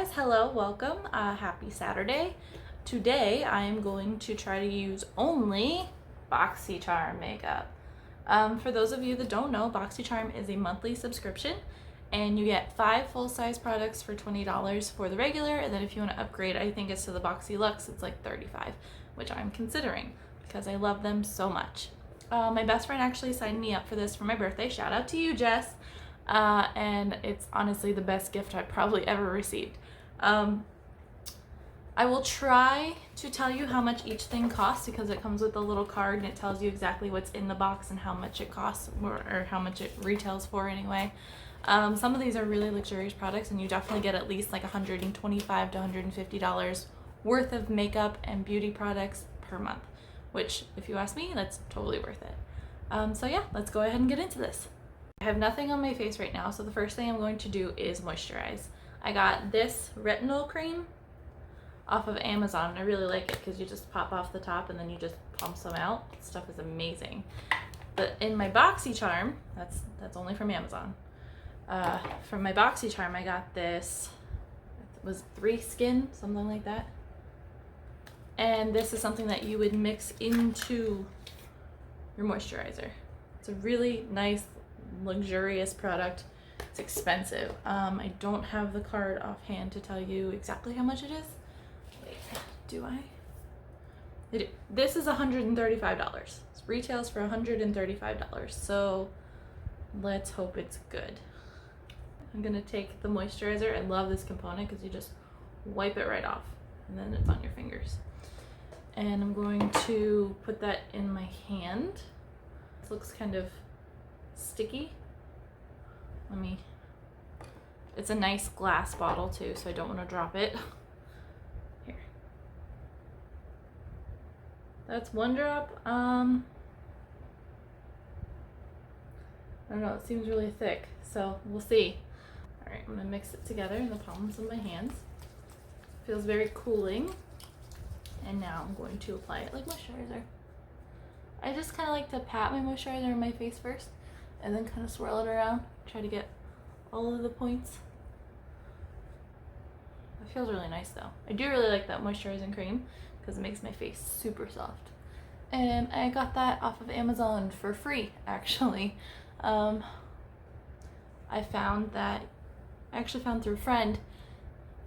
guys, hello, welcome, happy Saturday. Today I am going to try to use only BoxyCharm makeup. For those of you that don't know, BoxyCharm is a monthly subscription and you get 5 full-size products for $20 for the regular, and then if you want to upgrade, I think it's to the Boxy Luxe, it's like $35, which I'm considering because I love them so much. My best friend actually signed me up for this for my birthday. Shout out to you, Jess. And it's honestly the best gift I've probably ever received. I will try to tell you how much each thing costs because it comes with a little card and it tells you exactly what's in the box and how much it costs, or how much it retails for anyway. Some of these are really luxurious products and you definitely get at least like $125 to $150 worth of makeup and beauty products per month, which if you ask me, that's totally worth it. So yeah, let's go ahead and get into this. I have nothing on my face right now, so the first thing I'm going to do is moisturize. I got this retinol cream off of Amazon, and I really like it because you just pop off the top and then you just pump some out. This stuff is amazing. But in my BoxyCharm, that's only from Amazon. From my BoxyCharm, I got this, it was 3 Skin, something like that. And this is something that you would mix into your moisturizer. It's a really nice, luxurious product. It's expensive. I don't have the card offhand to tell you exactly how much it is. Wait, do I? I do. This is $135. It retails for $135. So let's hope it's good. I'm gonna take the moisturizer. I love this component because you just wipe it right off and then it's on your fingers. And I'm going to put that in my hand. This looks kind of sticky. It's a nice glass bottle too, so I don't want to drop it. Here. That's 1 drop. I don't know, it seems really thick, so we'll see. Alright, I'm gonna mix it together in the palms of my hands. Feels very cooling. And now I'm going to apply it like moisturizer. I just kind of like to pat my moisturizer on my face first and then kind of swirl it around, try to get all of the points. It feels really nice though. I do really like that moisturizing cream because it makes my face super soft. And I got that off of Amazon for free, actually. I actually found through a friend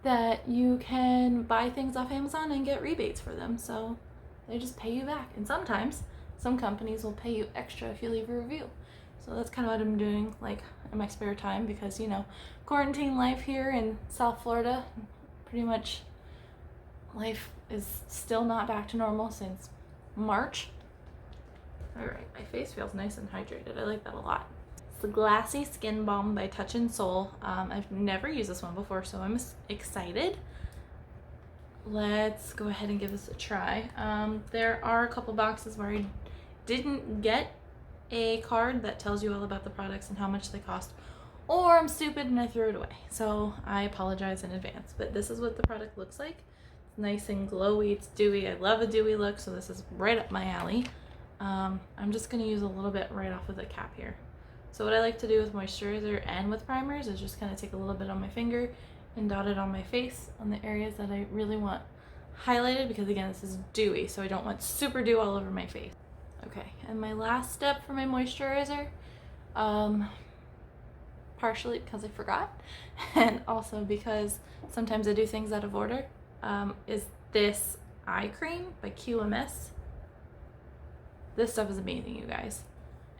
that you can buy things off Amazon and get rebates for them, so they just pay you back. And sometimes some companies will pay you extra if you leave a review. So that's kind of what I'm doing, like, in my spare time, because, you know, quarantine life here in South Florida, pretty much life is still not back to normal since March. Alright, my face feels nice and hydrated. I like that a lot. It's the Glassy Skin Balm by Touch in Soul. I've never used this one before, so I'm excited. Let's go ahead and give this a try. There are a couple boxes where I didn't get a card that tells you all about the products and how much they cost, or I'm stupid and I threw it away, so I apologize in advance. But this is what the product looks like. It's nice and glowy, it's dewy. I love a dewy look, so this is right up my alley. I'm just going to use a little bit right off of the cap here. So what I like to do with moisturizer and with primers is just kind of take a little bit on my finger and dot it on my face on the areas that I really want highlighted, because again, this is dewy, so I don't want super dew all over my face. Okay, and my last step for my moisturizer, partially because I forgot, and also because sometimes I do things out of order, is this eye cream by QMS. This stuff is amazing, you guys.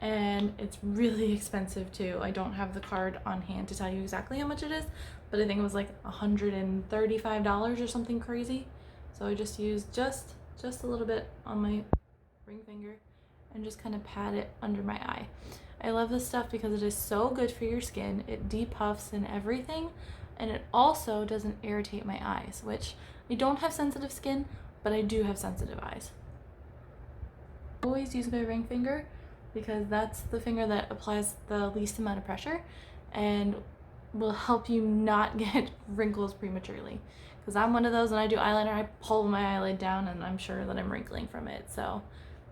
And it's really expensive too. I don't have the card on hand to tell you exactly how much it is, but I think it was like $135 or something crazy. So I just used just a little bit on my ring finger and just kind of pat it under my eye. I love this stuff because it is so good for your skin. It depuffs and everything, and it also doesn't irritate my eyes, which I don't have sensitive skin, but I do have sensitive eyes. I always use my ring finger because that's the finger that applies the least amount of pressure and will help you not get wrinkles prematurely. Because I'm one of those, when I do eyeliner, I pull my eyelid down and I'm sure that I'm wrinkling from it. So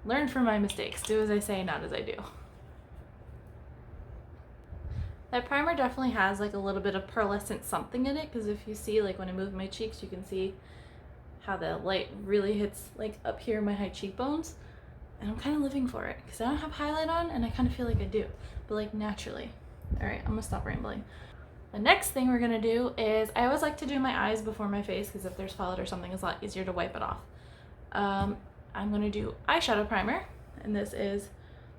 learn from my mistakes. Do as I say, not as I do. That primer definitely has like a little bit of pearlescent something in it, because if you see, like when I move my cheeks, you can see how the light really hits like up here in my high cheekbones. And I'm kind of living for it because I don't have highlight on and I kind of feel like I do, but like naturally. All right, I'm gonna stop rambling. The next thing we're gonna do is, I always like to do my eyes before my face because if there's fallout or something, it's a lot easier to wipe it off. I'm gonna do eyeshadow primer, and this is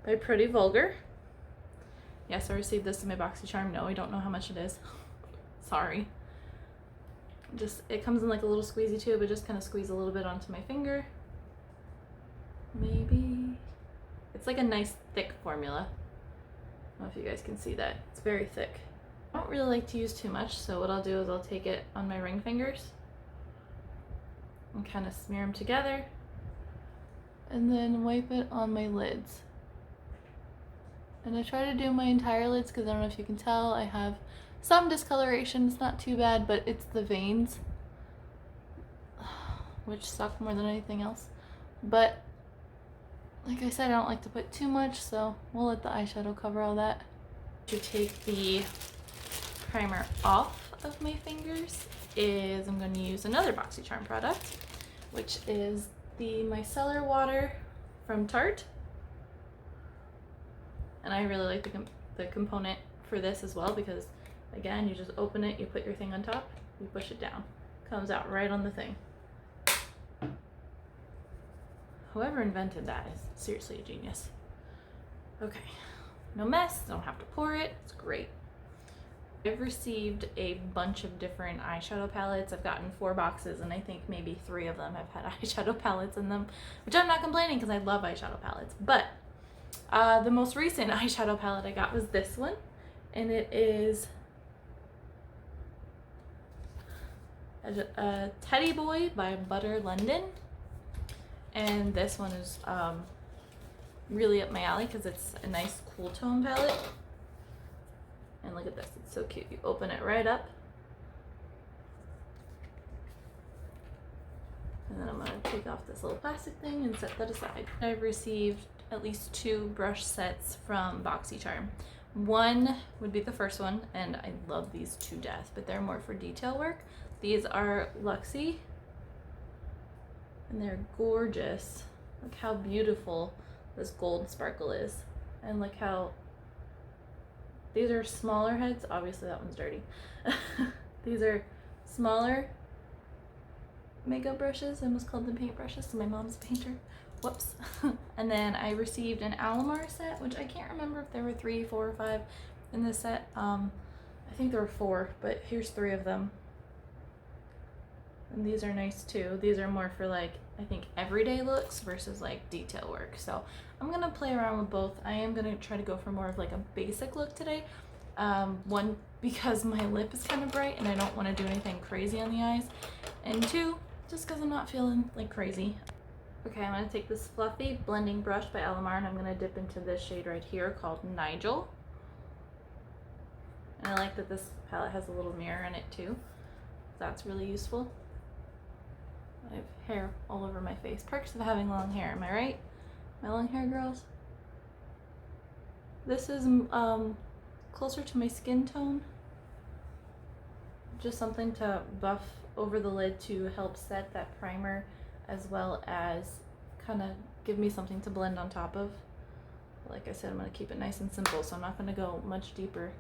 by Pretty Vulgar. Yes, I received this in my Boxy charm. No, I don't know how much it is. Sorry. Just, it comes in like a little squeezy tube, but just kind of squeeze a little bit onto my finger. Maybe. It's like a nice thick formula. I don't know if you guys can see that. It's very thick. I don't really like to use too much, so what I'll do is I'll take it on my ring fingers and kind of smear them together, and then wipe it on my lids. And I try to do my entire lids because I don't know if you can tell, I have some discoloration. It's not too bad, but it's the veins, which suck more than anything else. But like I said, I don't like to put too much, so we'll let the eyeshadow cover all that. To take the primer off of my fingers is, I'm going to use another BoxyCharm product, which is the micellar water from Tarte. And I really like the component for this as well, because again, you just open it, you put your thing on top, you push it down, comes out right on the thing. Whoever invented that is seriously a genius. Okay, no mess, don't have to pour it, it's great. I've received a bunch of different eyeshadow palettes. I've gotten 4 boxes, and I think maybe 3 of them have had eyeshadow palettes in them, which I'm not complaining because I love eyeshadow palettes. But the most recent eyeshadow palette I got was this one, and it is a Teddy Boy by Butter London. And this one is really up my alley because it's a nice cool tone palette. And look at this, it's so cute. You open it right up. And then I'm gonna take off this little plastic thing and set that aside. I've received at least 2 brush sets from BoxyCharm. One would be the first one, and I love these to death, but they're more for detail work. These are Luxie, and they're gorgeous. Look how beautiful this gold sparkle is. And look how, these are smaller heads. Obviously that one's dirty. These are smaller makeup brushes. I almost called them paint brushes, so my mom's a painter. Whoops. And then I received an Alamar set, which I can't remember if there were 3, 4, or 5 in this set. I think there were 4, but here's 3 of them. And these are nice too. These are more for like, I think, everyday looks versus like detail work. So I'm gonna play around with both. I am gonna try to go for more of like a basic look today. One, because my lip is kind of bright and I don't want to do anything crazy on the eyes. And 2, just because I'm not feeling like crazy. Okay, I'm gonna take this fluffy blending brush by Alamar, and I'm gonna dip into this shade right here called Nigel. And I like that this palette has a little mirror in it too. That's really useful. I have hair all over my face. Perks of having long hair, am I right? My long hair girls? This is closer to my skin tone. Just something to buff over the lid to help set that primer, as well as kind of give me something to blend on top of. Like I said, I'm going to keep it nice and simple, so I'm not going to go much deeper.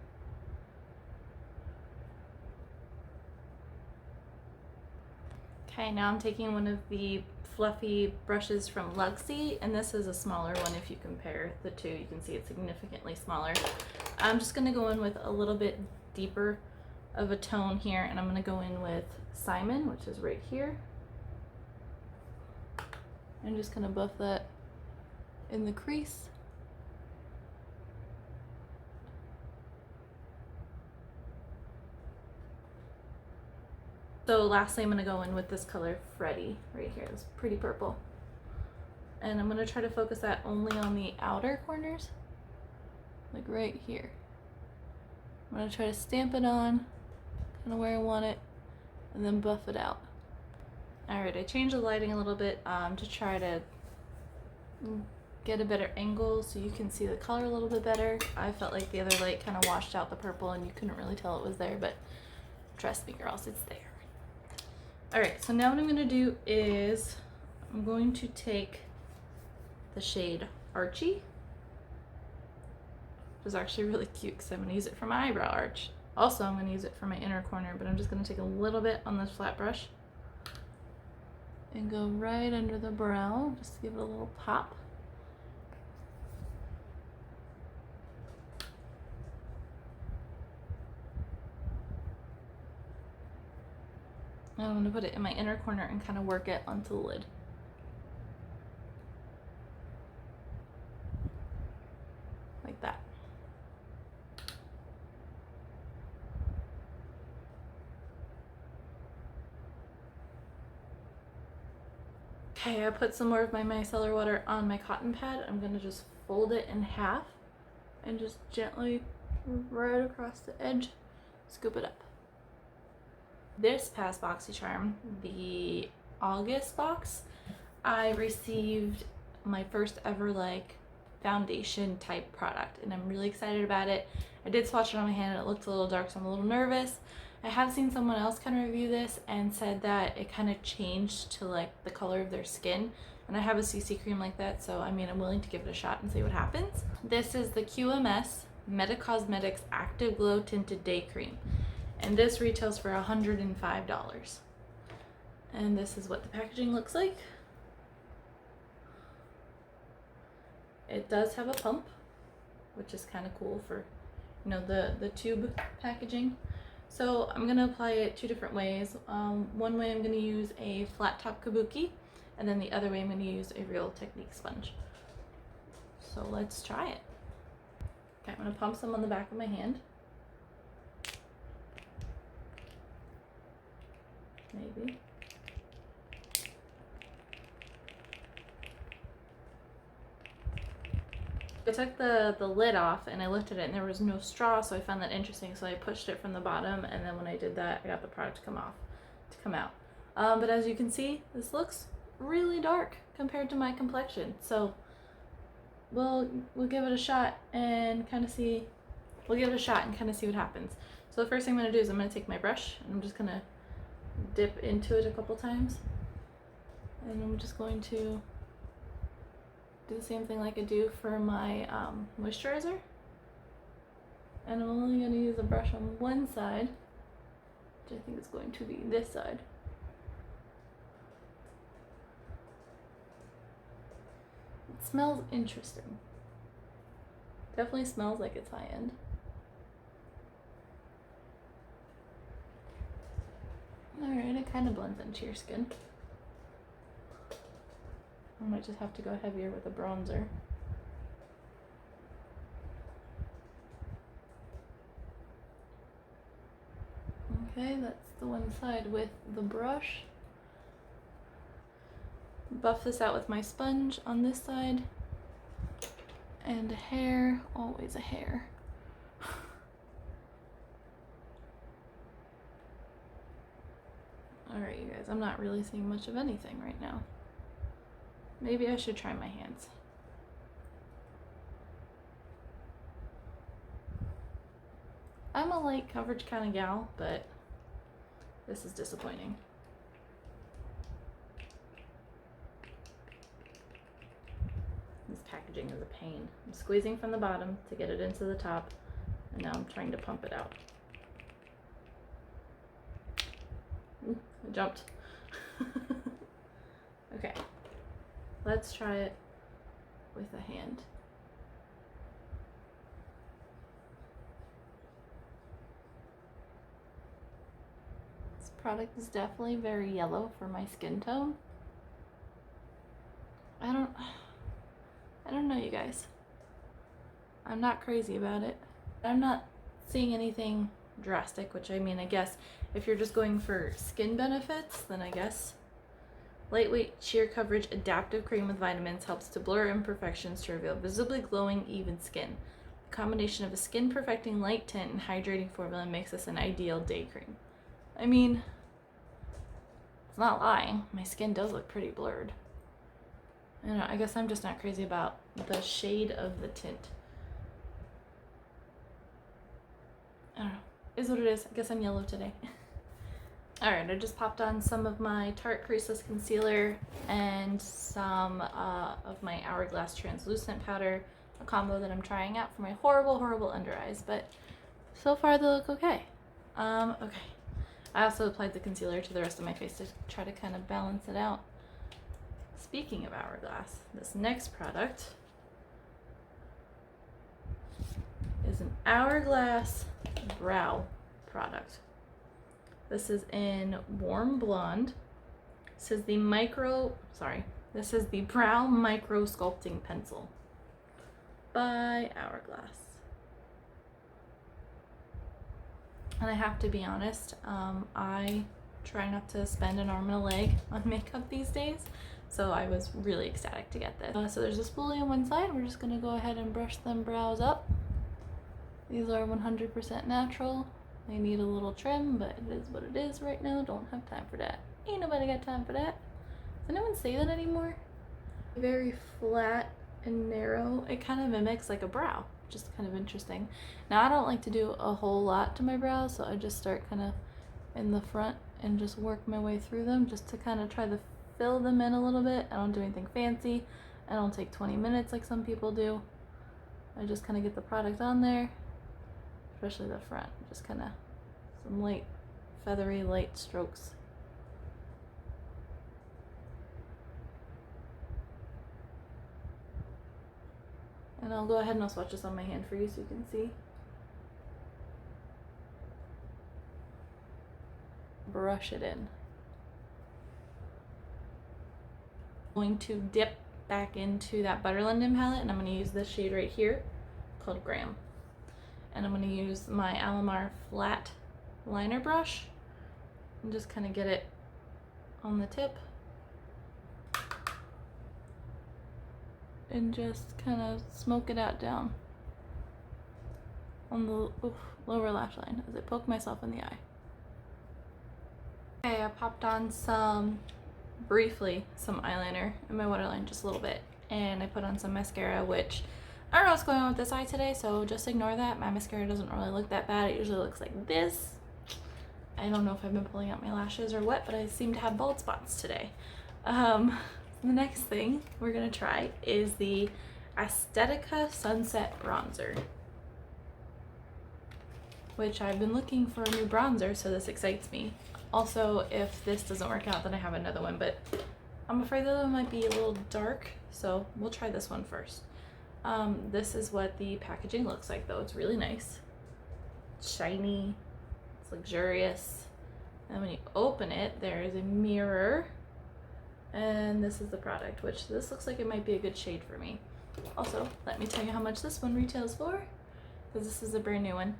Okay, now I'm taking one of the fluffy brushes from Luxie, and this is a smaller one. If you compare the two, you can see it's significantly smaller. I'm just going to go in with a little bit deeper of a tone here, and I'm going to go in with Simon, which is right here. I'm just going to buff that in the crease. So lastly, I'm going to go in with this color Freddy right here, this pretty purple. And I'm going to try to focus that only on the outer corners, like right here. I'm going to try to stamp it on, kind of where I want it, and then buff it out. Alright, I changed the lighting a little bit to try to get a better angle so you can see the color a little bit better. I felt like the other light kind of washed out the purple and you couldn't really tell it was there, but trust me girls, it's there. All right, so now what I'm gonna do is I'm going to take the shade Archie. Which is actually really cute because I'm gonna use it for my eyebrow arch. Also, I'm gonna use it for my inner corner, but I'm just gonna take a little bit on this flat brush and go right under the brow, just to give it a little pop. And I'm gonna put it in my inner corner and kind of work it onto the lid. Like that. Okay, I put some more of my micellar water on my cotton pad. I'm gonna just fold it in half and just gently right across the edge, scoop it up. This past BoxyCharm, the August box, I received my first ever like foundation type product and I'm really excited about it. I did swatch it on my hand and it looked a little dark, so I'm a little nervous. I have seen someone else kind of review this and said that it kind of changed to like the color of their skin, and I have a CC cream like that, so I mean I'm willing to give it a shot and see what happens. This is the QMS Meta Cosmetics Active Glow Tinted Day Cream, and this retails for $105. And this is what the packaging looks like. It does have a pump, which is kind of cool for, you know, the tube packaging. So I'm going to apply it two different ways. One way I'm going to use a flat top kabuki, and then the other way I'm going to use a Real Technique sponge. So let's try it. Okay, I'm going to pump some on the back of my hand. Maybe. I took the lid off and I lifted it and there was no straw, so I found that interesting, so I pushed it from the bottom, and then when I did that I got the product to come out. But as you can see, this looks really dark compared to my complexion, so we'll give it a shot and kind of see what happens. So the first thing I'm going to do is I'm going to take my brush and I'm just going to dip into it a couple times, and I'm just going to do the same thing like I do for my moisturizer, and I'm only going to use a brush on one side, which I think is going to be this side. It smells interesting. Definitely smells like it's high end. Alright, it kind of blends into your skin. I might just have to go heavier with a bronzer. Okay, that's the one side with the brush. Buff this out with my sponge on this side. And a hair, always a hair. Alright, you guys, I'm not really seeing much of anything right now. Maybe I should try my hands. I'm a light coverage kind of gal, but this is disappointing. This packaging is a pain. I'm squeezing from the bottom to get it into the top, and now I'm trying to pump it out. Ooh, I jumped. Okay. Let's try it with a hand. This product is definitely very yellow for my skin tone. I don't know, you guys. I'm not crazy about it. I'm not seeing anything drastic, which I mean, I guess if you're just going for skin benefits, then I guess. Lightweight, sheer coverage, adaptive cream with vitamins helps to blur imperfections to reveal visibly glowing, even skin. The combination of a skin perfecting light tint and hydrating formula makes this an ideal day cream. I mean, it's not lying. My skin does look pretty blurred. I don't know, I guess I'm just not crazy about the shade of the tint. I don't know. Is what it is. I guess I'm yellow today. Alright, I just popped on some of my Tarte Creaseless Concealer and some of my Hourglass Translucent Powder, a combo that I'm trying out for my horrible, horrible under eyes, but so far they look okay. Okay. I also applied the concealer to the rest of my face to try to kind of balance it out. Speaking of Hourglass, this next product is an Hourglass brow product. This is in Warm Blonde. This is the this is the Brow Micro Sculpting Pencil by Hourglass. And I have to be honest, I try not to spend an arm and a leg on makeup these days, so I was really ecstatic to get this. So there's a spoolie on one side. We're just gonna go ahead and brush them brows up. These are 100% natural. They need a little trim, but it is what it is right now. Don't have time for that. Ain't nobody got time for that. Does anyone say that anymore? Very flat and narrow. It kind of mimics like a brow, which is kind of interesting. Now I don't like to do a whole lot to my brows, so I just start kind of in the front and just work my way through them just to kind of try to fill them in a little bit. I don't do anything fancy. I don't take 20 minutes like some people do. I just kind of get the product on there, especially the front. Just kind of some light, feathery, light strokes. And I'll go ahead and I'll swatch this on my hand for you so you can see. Brush it in. I'm going to dip back into that Butter London palette, and I'm going to use this shade right here called Graham. And I'm going to use my Alamar flat liner brush and just kind of get it on the tip and just kind of smoke it out down on the lower lash line as I poke myself in the eye. Okay, I popped on briefly some eyeliner in my waterline, just a little bit, and I put on some mascara, which I don't know what's going on with this eye today, so just ignore that. My mascara doesn't really look that bad. It usually looks like this. I don't know if I've been pulling out my lashes or what, but I seem to have bald spots today. The next thing we're gonna try is the Aesthetica Sunset Bronzer, which I've been looking for a new bronzer, so this excites me. Also, if this doesn't work out, then I have another one, but I'm afraid the other one might be a little dark, so we'll try this one first. This is what the packaging looks like, though. It's really nice. It's shiny. It's luxurious. And when you open it, there is a mirror. And this is the product, which this looks like it might be a good shade for me. Also, let me tell you how much this one retails for, because this is a brand new one.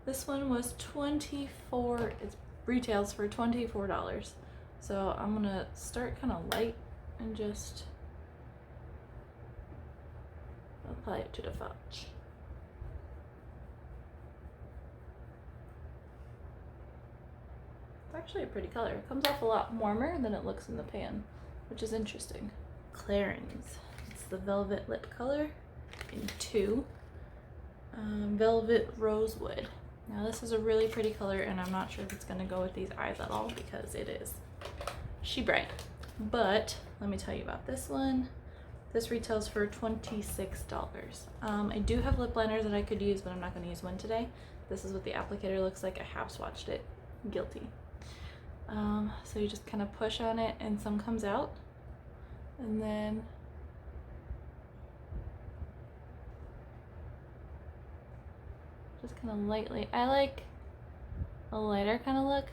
This one was it retails for $24. So I'm gonna start kind of light and just apply it to the fudge. It's actually a pretty color. It comes off a lot warmer than it looks in the pan, which is interesting. Clarins. It's the Velvet Lip color in 2. Velvet Rosewood. Now this is a really pretty color, and I'm not sure if it's gonna go with these eyes at all because it is she bright. But let me tell you about this one. This retails for $26. I do have lip liners that I could use, but I'm not gonna use one today. This is what the applicator looks like. I have swatched it. Guilty. So you just kind of push on it and some comes out, and then just kind of lightly. I like a lighter kind of look.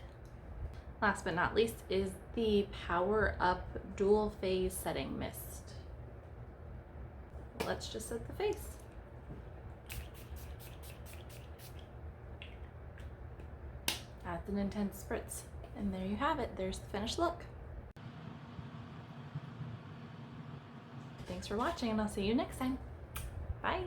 Last but not least is the Power Up Dual Phase Setting Mist. Let's just set the face. That's an intense spritz. And there you have it. There's the finished look. Thanks for watching, and I'll see you next time. Bye.